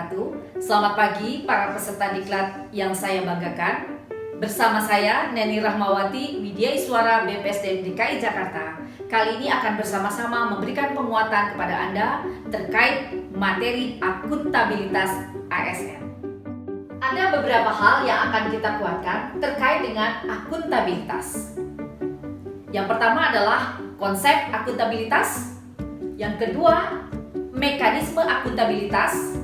wabarakatuh. Selamat pagi para peserta diklat yang saya banggakan. Bersama saya Neni Rahmawati, Widyaiswara BPSDM DKI Jakarta. Kali ini akan bersama-sama memberikan penguatan kepada Anda terkait materi akuntabilitas ASN. Ada beberapa hal yang akan kita kuatkan terkait dengan akuntabilitas. Yang pertama adalah konsep akuntabilitas. Yang kedua, mekanisme akuntabilitas.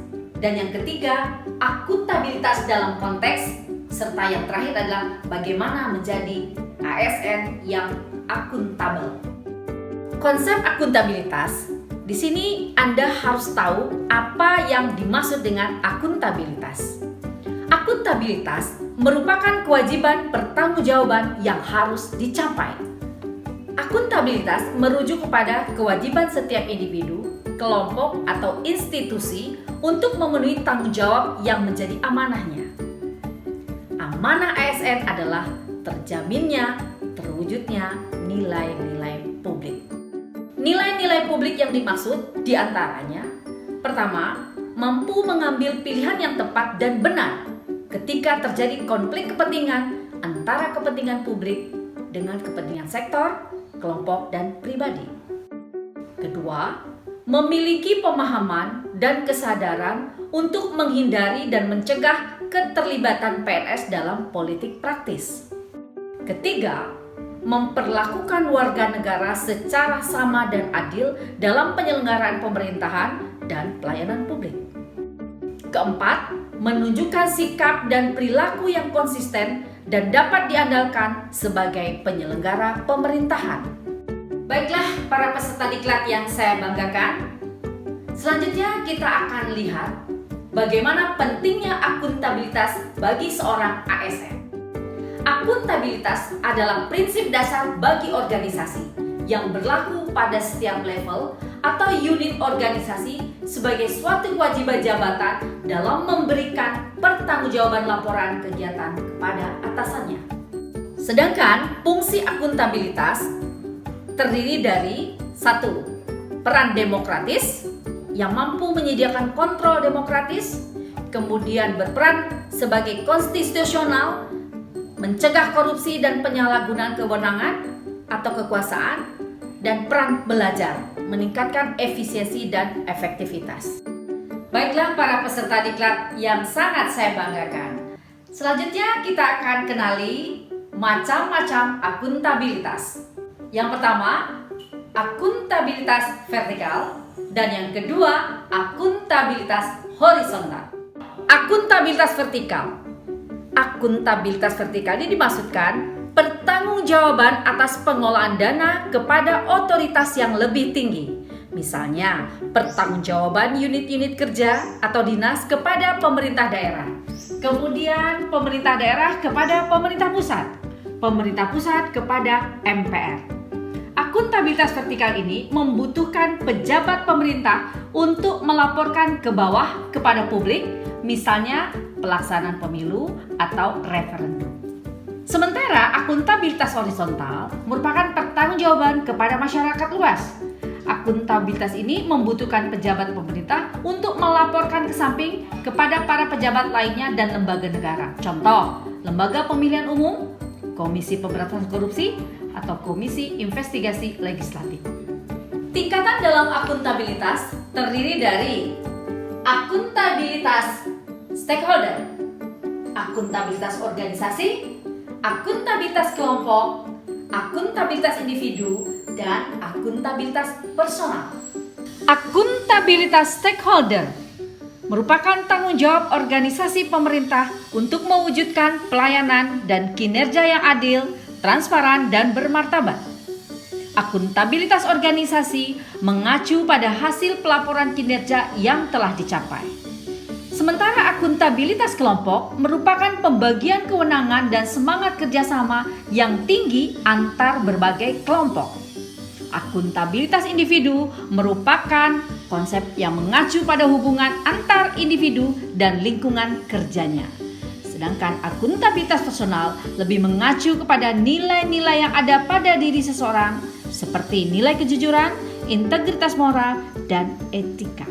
Dan yang ketiga, akuntabilitas dalam konteks. Serta yang terakhir adalah bagaimana menjadi ASN yang akuntabel. Konsep akuntabilitas, di sini Anda harus tahu apa yang dimaksud dengan akuntabilitas. Akuntabilitas merupakan kewajiban pertanggungjawaban yang harus dicapai. Akuntabilitas merujuk kepada kewajiban setiap individu, kelompok, atau institusi untuk memenuhi tanggung jawab yang menjadi amanahnya. Amanah ASN adalah terjaminnya, terwujudnya nilai-nilai publik. Nilai-nilai publik yang dimaksud diantaranya, pertama, mampu mengambil pilihan yang tepat dan benar ketika terjadi konflik kepentingan antara kepentingan publik dengan kepentingan sektor, kelompok, dan pribadi. Kedua, memiliki pemahaman dan kesadaran untuk menghindari dan mencegah keterlibatan PNS dalam politik praktis. Ketiga, memperlakukan warga negara secara sama dan adil dalam penyelenggaraan pemerintahan dan pelayanan publik. Keempat, menunjukkan sikap dan perilaku yang konsisten dan dapat diandalkan sebagai penyelenggara pemerintahan. Baiklah para peserta diklat yang saya banggakan, selanjutnya kita akan lihat bagaimana pentingnya akuntabilitas bagi seorang ASN. Akuntabilitas adalah prinsip dasar bagi organisasi yang berlaku pada setiap level atau unit organisasi sebagai suatu kewajiban jabatan dalam memberikan pertanggungjawaban laporan kegiatan kepada atasannya. Sedangkan fungsi akuntabilitas terdiri dari 1. Peran demokratis yang mampu menyediakan kontrol demokratis, kemudian berperan sebagai konstitusional, mencegah korupsi dan penyalahgunaan kewenangan atau kekuasaan, dan peran belajar, meningkatkan efisiensi dan efektivitas. Baiklah para peserta diklat yang sangat saya banggakan. Selanjutnya kita akan kenali macam-macam akuntabilitas. Yang pertama, akuntabilitas vertikal. Dan yang kedua, akuntabilitas horizontal. Akuntabilitas vertikal. Akuntabilitas vertikal ini dimaksudkan pertanggungjawaban atas pengelolaan dana kepada otoritas yang lebih tinggi. Misalnya, pertanggungjawaban unit-unit kerja atau dinas kepada pemerintah daerah. Kemudian pemerintah daerah kepada pemerintah pusat kepada MPR. Akuntabilitas vertikal ini membutuhkan pejabat pemerintah untuk melaporkan ke bawah kepada publik, misalnya pelaksanaan pemilu atau referendum. Sementara akuntabilitas horizontal merupakan pertanggungjawaban kepada masyarakat luas. Akuntabilitas ini membutuhkan pejabat pemerintah untuk melaporkan ke samping kepada para pejabat lainnya dan lembaga negara. Contoh, Lembaga Pemilihan Umum, Komisi Pemberantasan Korupsi, atau Komisi Investigasi Legislatif. Tingkatan dalam akuntabilitas terdiri dari akuntabilitas stakeholder, akuntabilitas organisasi, akuntabilitas kelompok, akuntabilitas individu, dan akuntabilitas personal. Akuntabilitas stakeholder merupakan tanggung jawab organisasi pemerintah untuk mewujudkan pelayanan dan kinerja yang adil, transparan, dan bermartabat. Akuntabilitas organisasi mengacu pada hasil pelaporan kinerja yang telah dicapai. Sementara akuntabilitas kelompok merupakan pembagian kewenangan dan semangat kerjasama yang tinggi antar berbagai kelompok. Akuntabilitas individu merupakan konsep yang mengacu pada hubungan antar individu dan lingkungan kerjanya. Sedangkan akuntabilitas personal lebih mengacu kepada nilai-nilai yang ada pada diri seseorang seperti nilai kejujuran, integritas moral, dan etika.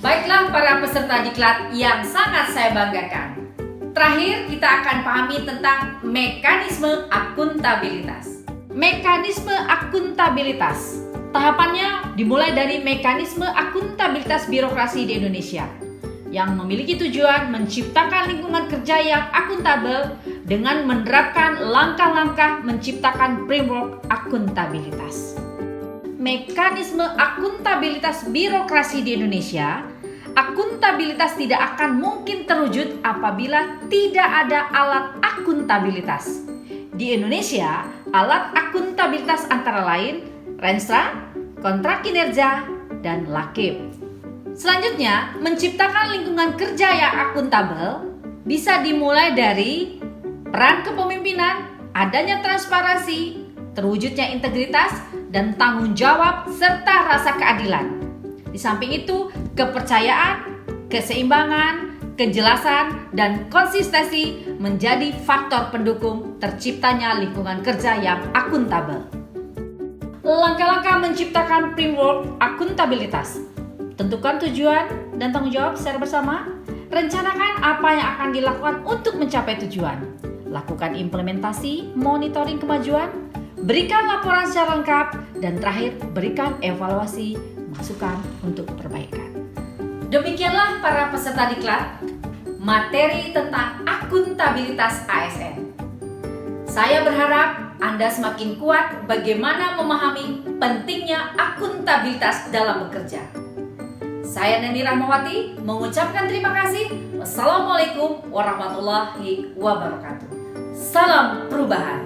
Baiklah para peserta diklat yang sangat saya banggakan. Terakhir, kita akan pahami tentang mekanisme akuntabilitas. Mekanisme akuntabilitas. Tahapannya dimulai dari mekanisme akuntabilitas birokrasi di Indonesia yang memiliki tujuan menciptakan lingkungan kerja yang akuntabel dengan menerapkan langkah-langkah menciptakan framework akuntabilitas. Mekanisme akuntabilitas birokrasi di Indonesia. Akuntabilitas tidak akan mungkin terwujud apabila tidak ada alat akuntabilitas. Di Indonesia, alat akuntabilitas antara lain Renstra, kontrak kinerja, dan Lakip. Selanjutnya, menciptakan lingkungan kerja yang akuntabel bisa dimulai dari peran kepemimpinan, adanya transparansi, terwujudnya integritas, dan tanggung jawab serta rasa keadilan. Di samping itu, kepercayaan, keseimbangan, kejelasan, dan konsistensi menjadi faktor pendukung terciptanya lingkungan kerja yang akuntabel. Langkah-langkah menciptakan framework akuntabilitas. Tentukan tujuan dan tanggung jawab secara bersama. Rencanakan apa yang akan dilakukan untuk mencapai tujuan. Lakukan implementasi, monitoring kemajuan, berikan laporan secara lengkap, dan terakhir berikan evaluasi masukan untuk perbaikan. Demikianlah para peserta diklat, materi tentang akuntabilitas ASN. Saya berharap Anda semakin kuat bagaimana memahami pentingnya akuntabilitas dalam bekerja. Saya Neni Rahmawati mengucapkan terima kasih. Wassalamualaikum warahmatullahi wabarakatuh. Salam perubahan.